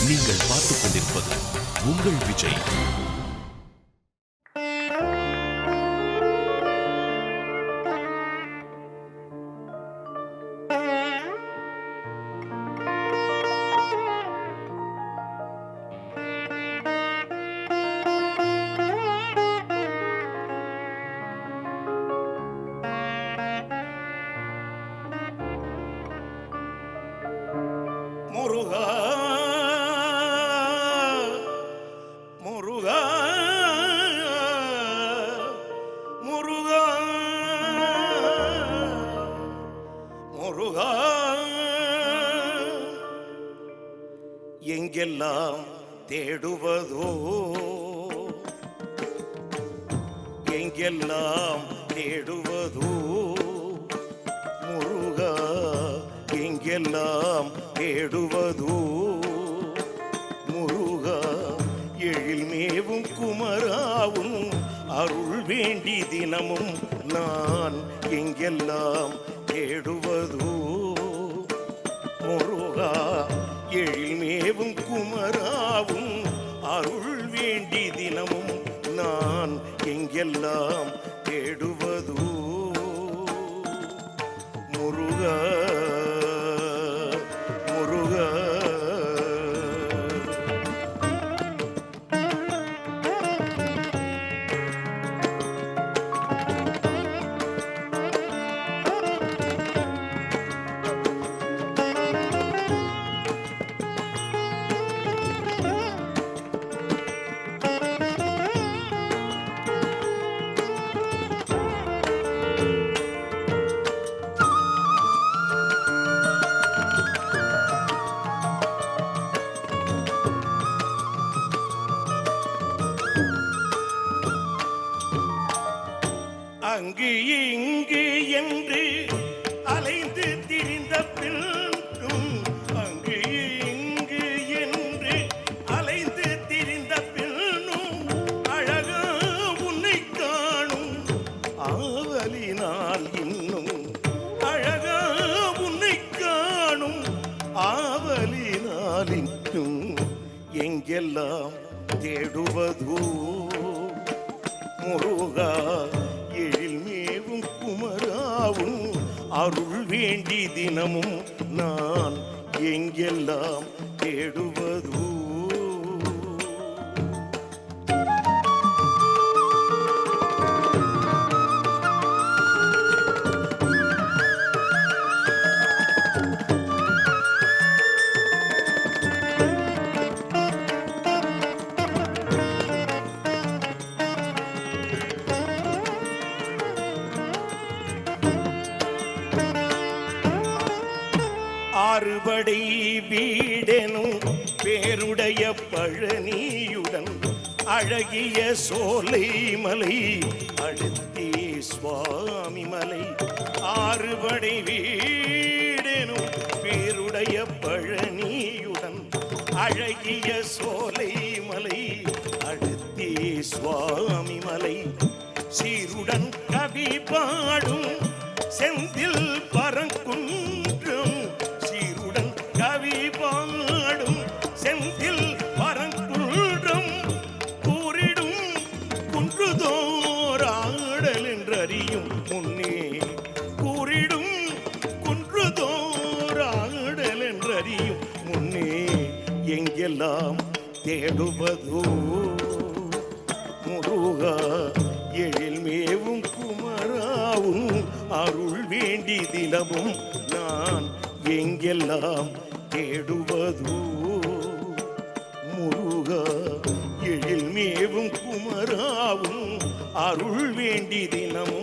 நீங்கள் பார்த்துக் கொண்டிருப்பது உங்கள் விஜய். முருகா முருகா முருகா முருகா எங்கெல்லாம் தேடுவதோ எங்கெல்லாம் தேடுவதோ முருகா எங்கெல்லாம் தேடுவதோ முருகா எழில் மேவும் குமராவும் அருள் வேண்டி தினமும் நான் எங்கெல்லாம் தேடுவதோ முருகா எழில் மேவும் குமராவும் அருள் வேண்டி தினமும் நான் எங்கெல்லாம் தேடுவதோ முருகா முருகா. அங்கு இங்கு என்று அலைந்து திரிந்த பின்னும் அங்கு இங்கு என்று அலைந்து திரிந்த பின்னும் அழகா உன்னை காணும் ஆவலினால் இன்னும் அழகா உன்னை காணும் ஆவலினால் இன்னும் எங்கெல்லாம் தேடுவதோ முருகா எழில் மேவும் குமராவும் அருள் வேண்டி தினமும் நான் எங்கெல்லாம் தேடுவதோ ஆறுபடை வீடெனும் பேருடைய பழனியுடன் அழகிய சோலை மலை அடுத்தே சுவாமி மலை ஆறுபடை வீடெனும் பேருடைய பழனியுடன் அழகிய சோலை மலை அடுத்தே சுவாமி மலை சீருடன் கவி பாடும் செந்தில் பரங்குன்றம் சீருடன் கவி பாடும் செந்தில் பரங்குன்றம் கூறிடும் குன்றுதோராடல் என்றறியும் முன்னே கூறிடும் குன்றுதோராடல் என்றறியும் முன்னே எங்கெல்லாம் தேடுவதோ முருகா எழில் மேவும் குமராவும் அருள் வேண்டி தினமும் நான் எங்கெல்லாம் தேடுவதோ முருகா எழில் மேவும் குமராவும் அருள் வேண்டி தினம்